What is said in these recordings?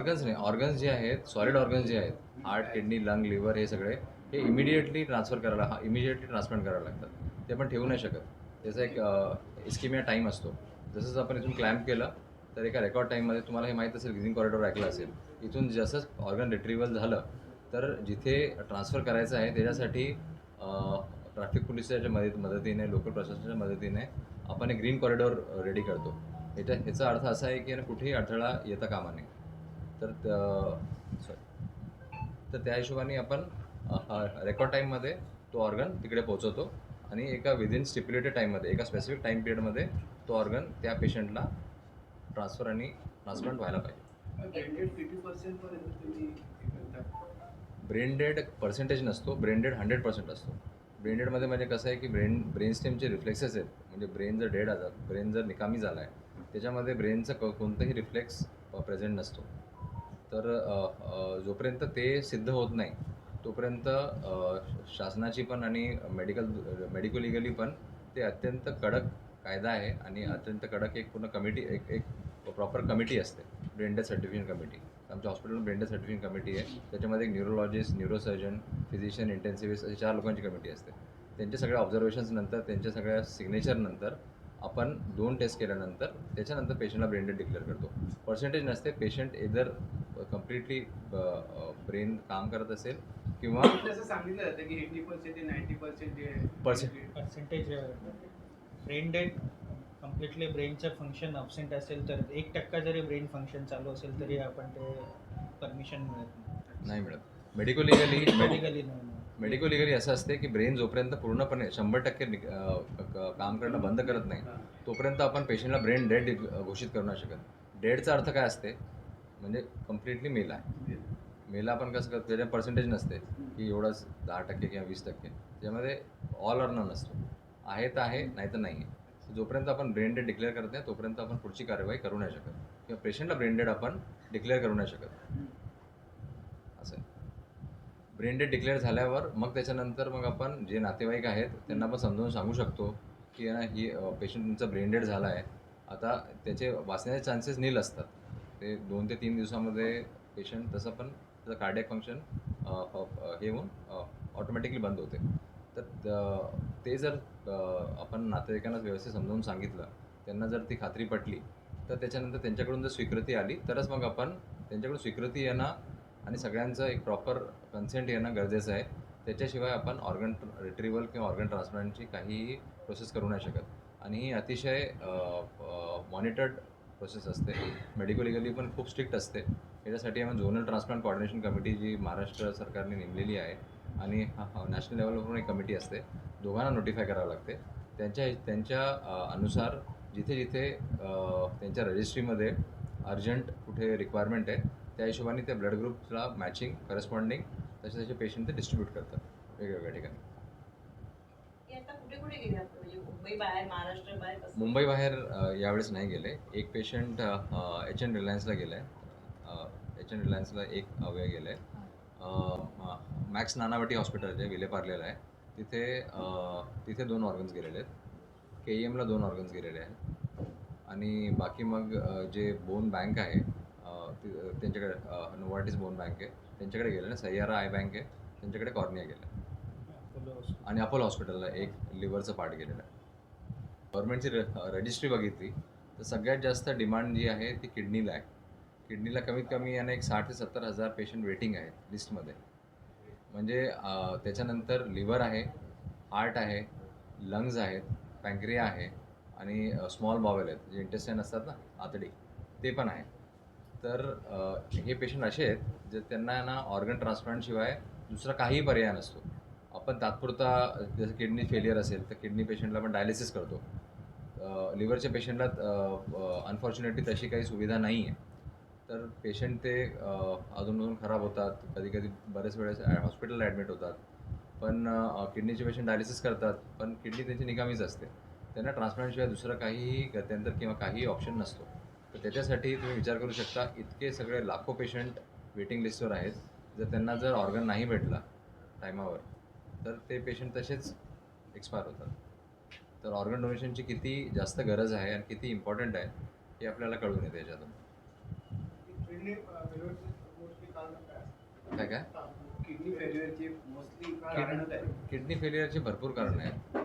Organs नाही, organs जे आहेत, सॉलिड ऑर्गन्स जे आहेत, हार्ट, किडनी, लंग, लिव्हर हे सगळे हे इमिडिएटली ट्रान्सफर करायला इमिडिएटली ट्रान्सप्लांट करायला लागतात. ते आपण ठेवू नाही शकत. त्याचा एक इस्किमिया टाईम असतो. जसंच आपण इथून क्लॅम्प केलं, तर एका रेकॉर्ड टाईममध्ये तुम्हाला हे माहीत असेल, ग्रीन कॉरिडॉर ऐकलं असेल. इथून जसंच ऑर्गन रिट्रीव्हल झालं, तर जिथे ट्रान्सफर करायचं आहे त्याच्यासाठी ट्रॅफिक पोलिसाच्या मदतीने, लोकल प्रशासनाच्या मदतीने आपण एक ग्रीन कॉरिडॉर रेडी करतो. ह्याचा अर्थ असा आहे की कुठेही अडथळा येता कामा नये. तर तर त्या हिशोबाने आपण रेकॉर्ड टाईममध्ये तो ऑर्गन तिकडे पोहोचवतो आणि एका विदिन स्टिप्युलेटेड टाईममध्ये, एका स्पेसिफिक टाईम पिरियडमध्ये तो ऑर्गन त्या पेशंटला ट्रान्सफर आणि ट्रान्सप्लांट व्हायला पाहिजे. ब्रेन डेड पर्सेंटेज नसतो, ब्रेन डेड 100% असतो. ब्रेन डेडमध्ये म्हणजे कसं आहे की ब्रेन स्टेमचे रिफ्लेक्सेस आहेत. म्हणजे ब्रेन जर डेड आलं, ब्रेन जर निकामी झाला आहे, त्याच्यामध्ये ब्रेनचं कोणतंही रिफ्लेक्स प्रेझेंट नसतो. तर जोपर्यंत ते सिद्ध होत नाही, तोपर्यंत शासनाची पण आणि मेडिको लिगली पण ते अत्यंत कडक कायदा आहे आणि अत्यंत कडक एक पूर्ण कमिटी, एक एक प्रॉपर कमिटी असते, ब्रेन डेथ सर्टिफिकेशन कमिटी. आमच्या हॉस्पिटलमध्ये ब्रेन डेथ सर्टिफिकेशन कमिटी आहे. त्याच्यामध्ये एक न्यूरोलॉजिस्ट, न्यूरोसर्जन, फिजिशियन, इंटेन्सिव्हिस्ट अशी 4 लोकांची कमिटी असते. त्यांच्या सगळ्या ऑब्झर्वेशन्स नंतर, त्यांच्या सगळ्या सिग्नेचरनंतर आपण 2 टेस्ट केल्यानंतर त्याच्यानंतर पेशंटला ब्रेन डेड डिक्लेअर करतो. पर्सेंटेज नसते. पेशंट इदर कम्प्लिटली ब्रेन काम करत असेल किंवा असं सांगितलं जातं की 80% 90% पर्सेंटेज ब्रेन डेड कम्प्लिटली ब्रेनचं फंक्शन अब्सेंट असेल तर 1% जरी ब्रेन फंक्शन चालू असेल तरी आपण ते परमिशन मिळत नाही मिळत. Medico legally medically medico legally असं असते की ब्रेन जोपर्यंत पूर्णपणे 100% काम करणं बंद करत नाही, तोपर्यंत आपण पेशंटला ब्रेन डेड घोषित करू नाही शकत. डेडचा अर्थ काय असते, म्हणजे कम्प्लिटली मेल आहे. मेला आपण कसं करतो, त्याच्या पर्सेंटेज नसते की एवढंच 10% किंवा 20%. त्याच्यामध्ये ऑल ऑर नन असतो. आहे तर आहे, नाही तर नाही आहे. जोपर्यंत आपण ब्रेन डेड डिक्लेअर करत नाही, तोपर्यंत आपण पुढची कार्यवाही करू नाही शकत किंवा पेशंटला ब्रेन डेड आपण डिक्लेअर करू नाही शकत. असं आहे. ब्रेन डेड डिक्लेअर झाल्यावर मग त्याच्यानंतर मग आपण जे नातेवाईक आहेत त्यांना आपण समजावून सांगू शकतो की ही पेशंट तुमचा ब्रेन डेड झाला आहे. आता त्याचे वाचण्याचे चान्सेस नील असतात. ते 2 ते 3 दिवसामध्ये पेशंट तसं पण त्याचं कार्डियक फंक्शन हे होऊन ऑटोमॅटिकली बंद होते. तर ते जर आपण नातेवाईकांना व्यवस्थित समजावून सांगितलं, त्यांना जर ती खात्री पटली, तर त्याच्यानंतर त्यांच्याकडून जर स्वीकृती आली तरच मग आपण त्यांच्याकडून स्वीकृती येणं आणि सगळ्यांचं एक प्रॉपर कन्सेंट येणं गरजेचं आहे. त्याच्याशिवाय आपण ऑर्गन रिट्रीव्हल किंवा ऑर्गन ट्रान्सप्लांटची काहीही प्रोसेस करू नाही शकत. आणि ही अतिशय मॉनिटर्ड प्रोसेस असते. मेडिको लिगली पण खूप स्ट्रिक्ट असते. याच्यासाठी आपण झोनल ट्रान्सप्लांट कोऑर्डिनेशन कमिटी जी महाराष्ट्र सरकारने नेमलेली आहे आणि नॅशनल लेवलवरून एक कमिटी असते. दोघांना नोटिफाय करावं लागते. त्यांच्या अनुसार जिथे जिथे त्यांच्या रजिस्ट्रीमध्ये अर्जंट कुठे रिक्वायरमेंट आहे, त्या हिशोबाने त्या ब्लड ग्रुपला मॅचिंग करस्पॉन्डिंग तसे पेशंट ते डिस्ट्रीब्यूट करतात वेगवेगळ्या ठिकाणी. मुंबई बाहेर यावेळेस नाही गेले. एक पेशंट एच.एन. रिलायन्सला गेला आहे. एच.एन. रिलायन्सला एक अवयव गेला आहे. मॅक्स नानावटी हॉस्पिटल जे विलेपार्लेला आहे, तिथे 2 ऑर्गन्स गेलेले आहेत. KEMला 2 ऑर्गन्स गेलेले आहेत. आणि बाकी मग जे बोन बँक आहे, त्यांच्याकडे नोवार्टिस बोन बँक आहे, त्यांच्याकडे गेलं. सह्यारा आय बँक आहे, त्यांच्याकडे कॉर्निया गेलं. आणि अपोलो हॉस्पिटलला एक लिव्हरचं पार्ट गेलेलं आहे. गव्हर्नमेंटची रजिस्ट्री बघितली तर सगळ्यात जास्त डिमांड जी आहे ती किडनीला आहे. किडनीला कमीत कमी याने एक 60,000 ते 70,000 पेशंट वेटिंग आहेत लिस्टमध्ये. म्हणजे त्याच्यानंतर लिव्हर आहे, हार्ट आहे, लंग्स आहेत, पँक्रिया आहे आणि स्मॉल बॉवेल आहेत, जे इंटेस्टाईन असतात ना, आतडी, ते पण आहे. तर हे पेशंट असे आहेत जे त्यांना ऑर्गन ट्रान्सप्लांटशिवाय दुसरा काहीही पर्याय नसतो. आपण तात्पुरता जसं किडनी फेलियर असेल तर किडनी पेशंटला आपण डायलिसिस करतो. लिव्हरच्या पेशंटला अनफॉर्च्युनेटली तशी काही सुविधा नाही आहे. तर पेशंट ते अजून खराब होतात. कधी-कधी बरेच वेळेस हॉस्पिटलला ॲडमिट होतात. पण किडनीचे पेशंट डायलिसिस करतात, पण किडनी त्यांची निकामीच असते. त्यांना ट्रान्सप्लांटशिवाय दुसरं काहीही गत्यंतर किंवा काहीही ऑप्शन नसतो. तर त्याच्यासाठी तुम्ही विचार करू शकता, इतके सगळे लाखो पेशंट वेटिंग लिस्टवर आहेत. जर ऑर्गन नाही भेटला टायमावर, तर ते पेशंट तसेच एक्सपायर होतात. तर ऑर्गन डोनेशनची किती जास्त गरज आहे आणि किती इम्पॉर्टंट आहे हे आपल्याला कळून येतं याच्यातून. काय काय किडनी फेल्युअरची मोस्टली कारण काय? किडनी फेलियरचे भरपूर कारणं आहेत.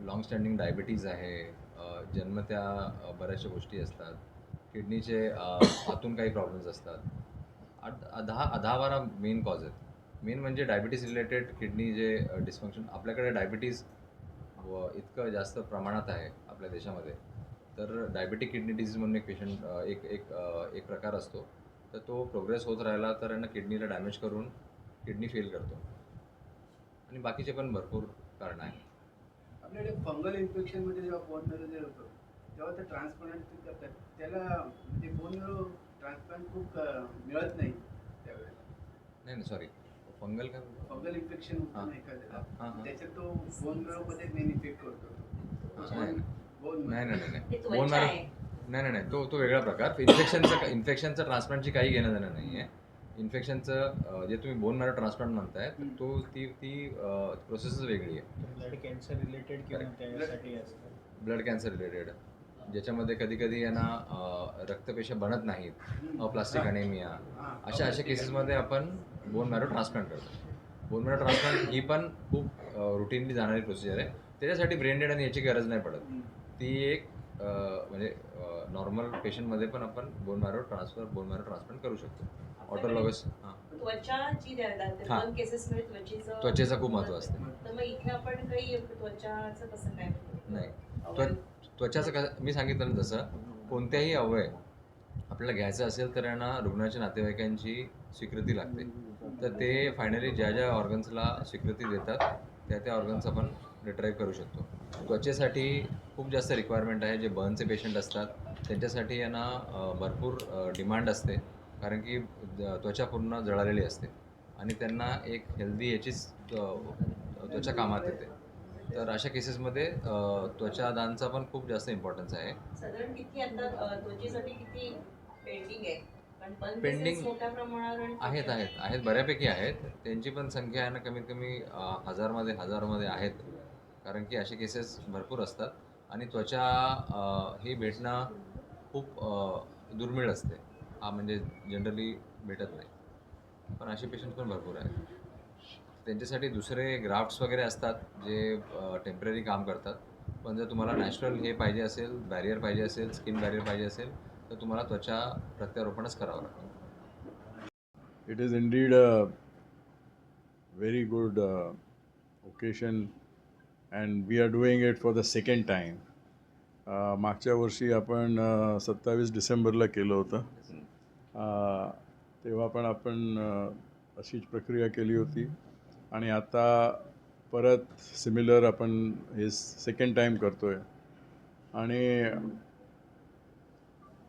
लाँग स्टँडिंग डायबिटीज आहे, जन्मत्या बऱ्याचशा गोष्टी असतात, किडनीचे आतून काही प्रॉब्लेम्स असतात. 10-12 मेन कॉज आहेत. मेन म्हणजे डायबिटीज रिलेटेड किडनी जे डिस्फंक्शन. आपल्याकडे डायबिटीज इतकं जास्त प्रमाणात आहे आपल्या देशामध्ये, तर डायबिटिक किडनी डिसीज म्हणून एक पेशंट एक एक एक प्रकार असतो. तर तो प्रोग्रेस होत राहिला तर यांना किडनीला डॅमेज करून किडनी फेल करतो. आणि बाकीचे पण भरपूर कारणं आहेत. आपल्याकडे फंगल इन्फेक्शनमध्ये जेव्हा बोन मॅरो जे होतं तेव्हा ते ट्रान्सप्लांट करतात, त्याला म्हणजे बोन मॅरो ट्रान्सप्लांट खूप मिळत नाही त्यावेळेला. नाही सॉरी, फंगल का? फंगल इन्फेक्शन हां. होतं ना एखाद्याला, हां. त्याच्यात तो बोन मॅरोमध्ये मेन इफेक्ट करतो. नाही. बोन नाही मॅरो नाही नाही ते बोन त्वचा मॅरो आहे. नाही तो वेगळा प्रकार. इन्फेक्शनचं ट्रान्सप्लांटची काही घेणं देणं नाही आहे. इन्फेक्शनचं जे तुम्ही बोन मॅरो ट्रान्सप्लांट म्हणताय तो ती प्रोसेसच वेगळी आहे. ब्लड कॅन्सर रिलेटेड किंवा त्यासाठी असतं. ब्लड कॅन्सर रिलेटेड, ज्याच्यामध्ये कधी कधी यांना रक्तपेशा बनत नाहीत, प्लास्टिक अनेमिया, अशा केसेसमध्ये आपण बोन मॅरो ट्रान्सप्लांट करतो. बोन मॅरो ट्रान्सप्लांट ही पण खूप रुटीनली जाणारी प्रोसिजर आहे. त्याच्यासाठी ब्रेन डेड आणि याची गरज नाही पडत. ती एक म्हणजे नॉर्मल पेशंटमध्ये पण आपण बोन मॅरो ट्रान्सप्लांट करू शकतो. ऑटोलॉगस. हां, त्वचा जी द्यायला हां. दोन केसेसमध्ये त्वचेचं त्वचेचं खूप महत्त्व असते. तर मग इथे आपण काही त्वचाचं कसं काय? नाही, अवयव? त्वचाचं कसं मी सांगितलं ना, तसं कोणत्याही अवयव आपल्याला घ्यायचं असेल तर यांना रुग्णाच्या नातेवाईकांची स्वीकृती लागते. तर ते फायनली ज्या ऑर्गन्सला स्वीकृती देतात त्या ऑर्गन्स आपण रिट्राईव्ह करू शकतो. त्वचेसाठी खूप जास्त रिक्वायरमेंट आहे. जे बर्नचे पेशंट असतात त्यांच्यासाठी यांना भरपूर डिमांड असते, कारण की त्वचा पूर्ण जळालेली असते आणि त्यांना एक हेल्दी याचीच त्वचा कामात येते. तर अशा केसेसमध्ये त्वचादानचा पण खूप जास्त इम्पॉर्टन्स आहे. साधारण किती आता त्वचेसाठी किती पेंडिंग आहे? कारण पण Pending मोठ्या प्रमाणावर आणि आहेत बऱ्यापैकी आहेत. त्यांची पण संख्या आहे ना, कमीत कमी हजारमध्ये आहेत, कारण की असे केसेस भरपूर असतात आणि त्वचा ही भेटणं खूप दुर्मिळ असते. म्हणजे जनरली भेटत नाही. पण असे पेशंट पण भरपूर आहेत. त्यांच्यासाठी दुसरे ग्राफ्ट्स वगैरे असतात जे टेम्पररी काम करतात. पण जर तुम्हाला नॅचरल हे पाहिजे असेल, बॅरियर पाहिजे असेल, स्किन बॅरियर पाहिजे असेल, तर तुम्हाला त्वचा प्रत्यारोपणच करावं लागतं. It is indeed a very good occasion, and we are doing it for the second time. मागच्या वर्षी आपण 27 डिसेंबरला केलं होतं. तेव्हा पण आपण अशीच प्रक्रिया केली होती आणि आता परत सिमिलर आपण हे सेकंड टाईम करतो आहे. आणि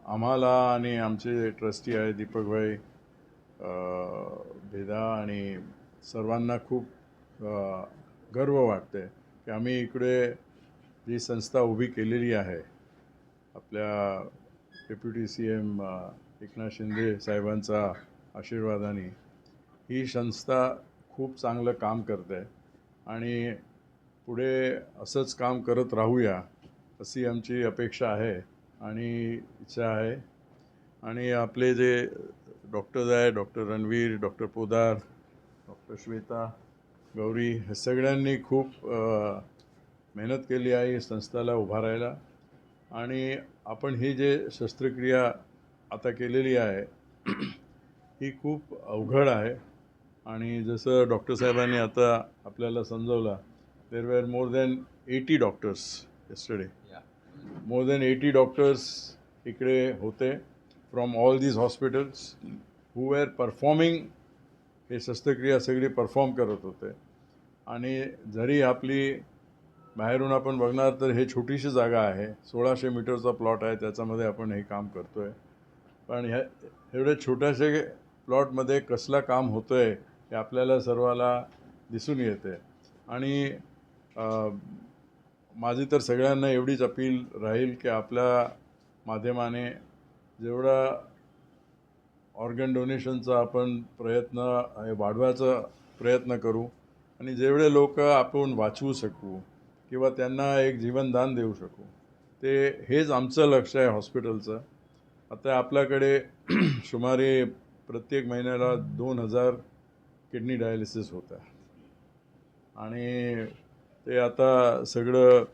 आम्हाला आणि आमचे ट्रस्टी आहे दीपकभाई भेदा आणि सर्वांना खूप गर्व वाटते की आम्ही इकडे जी संस्था उभी केलेली आहे आपल्या डेप्युटी CM एकनाथ शिंदे साहेबांचा आशीर्वादाने, ही संस्था खूप चांगलं काम करते आणि पुढे असंच काम करत राहूया अशी आमची अपेक्षा आहे आणि इच्छा आहे. आणि आपले जे डॉक्टर्स आहे, doctor Ranveer, doctor Podar, doctor Shweta, Gauri, हे सगळ्यांनी खूप मेहनत केली आहे ही संस्थेला उभारायला. आणि आपण ही जे शस्त्रक्रिया आता केलेली आहे ही खूप अवघड आहे. आणि जसं डॉक्टर साहेबांनी आता आपल्याला समजवलं, there were more than 80 doctors yesterday. More than 80 doctors इकडे होते from all these hospitals who where performing. हे शस्त्रक्रिया सगळी परफॉर्म करत होते. आणि जरी आपली बाहेरून आपण बघणार तर हे छोटीशी जागा आहे, 1600 मीटरचा प्लॉट आहे, त्याच्यामध्ये आपण हे काम करतो आहे. पण एवढ्या छोट्याशा प्लॉटमध्ये कसलं काम होतं आहे हे आपल्याला सर्वाला दिसून येते. आणि माझी तर सगळ्यांना एवढीच अपील राहील की आपल्या माध्यमाने जेवढा ऑर्गन डोनेशनचा आपण प्रयत्न वाढवायचा प्रयत्न करू आणि जेवढे लोक आपण वाचवू शकू किंवा त्यांना एक जीवनदान देऊ शकू, हेच आमचं लक्ष आहे हॉस्पिटलचं. आता आपल्याकडे सुमारे प्रत्येक महिन्याला 2,000 किडनी डायलिसिस होतं आणि ते आता सगळं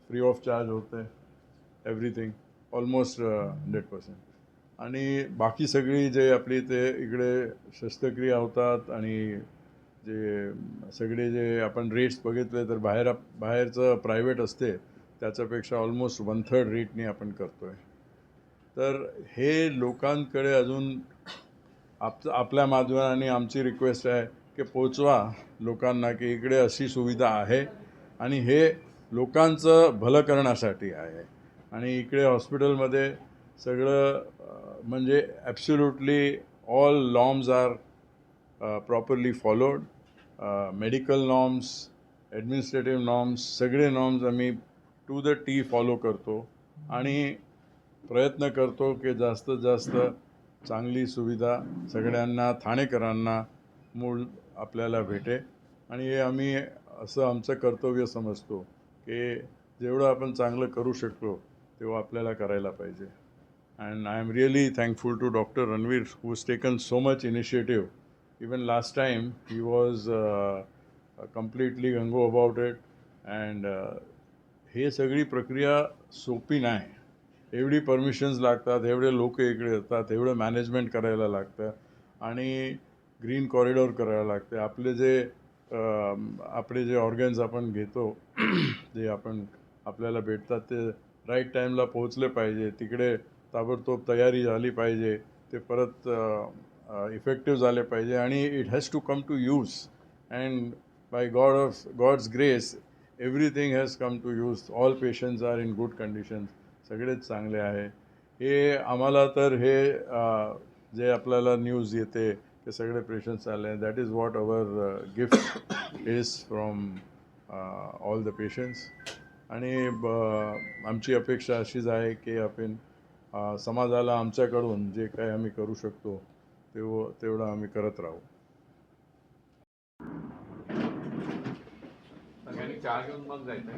फ्री ऑफ चार्ज होतं आहे, एव्हरीथिंग ऑलमोस्ट 100%. आणि बाकी सगळी जे आपली ते इकडे शस्त्रक्रिया होतात आणि जे सगळे जे आपण रेट्स बघितले तर बाहेरचं प्रायव्हेट असते त्याच्यापेक्षा ऑलमोस्ट 1/3 रेटने आपण करतो आहे. तर हे लोकांकडे अजून आपल्या माध्यमाने आमची रिक्वेस्ट आहे की पोचवा लोकांना की इकडे अशी सुविधा आहे आणि हे लोकांचं भलं करण्यासाठी आहे. आणि इकडे हॉस्पिटलमध्ये सगळं म्हणजे absolutely all norms are properly followed. Medical norms, administrative norms, सगळे नॉर्म्स आम्ही टू द टी फॉलो करतो आणि प्रयत्न करतो की जास्तीत जास्त चांगली सुविधा सगळ्यांना ठाणेकरांना मूळ आपल्याला भेटे. आणि हे आम्ही असं आमचं कर्तव्य समजतो की जेवढं आपण चांगलं करू शकतो तेव्हा आपल्याला करायला पाहिजे. And I am really thankful to doctor Ranveer who has taken so much initiative. Even last time he was completely gung ho about it. And हे सगळी प्रक्रिया सोपी नाही. एवढी परमिशन्स लागतात, एवढे लोक इकडे येतात, एवढं मॅनेजमेंट करायला लागतं आणि ग्रीन कॉरिडॉर करायला लागते. आपले जे ऑर्गन्स आपण घेतो जे आपल्याला भेटतात ते राईट टाईमला पोहोचले पाहिजे. तिकडे ताबडतोब तयारी झाली पाहिजे. ते परत इफेक्टिव्ह झाले पाहिजे आणि it has to come to use. And by God's grace everything has come to use. All patients are in good condition. सगळेच चांगले आहे. हे आम्हाला तर हे जे आपल्याला न्यूज येते ते सगळे पेशंट्स आले, that is what our gift is from all the patients. आणि आमची अपेक्षा अशीच आहे की आपण समाजाला आमच्याकडून जे काही आम्ही करू शकतो तेवढं आम्ही करत राहू. सगळ्यांनी चहा घेऊन मग जायचं.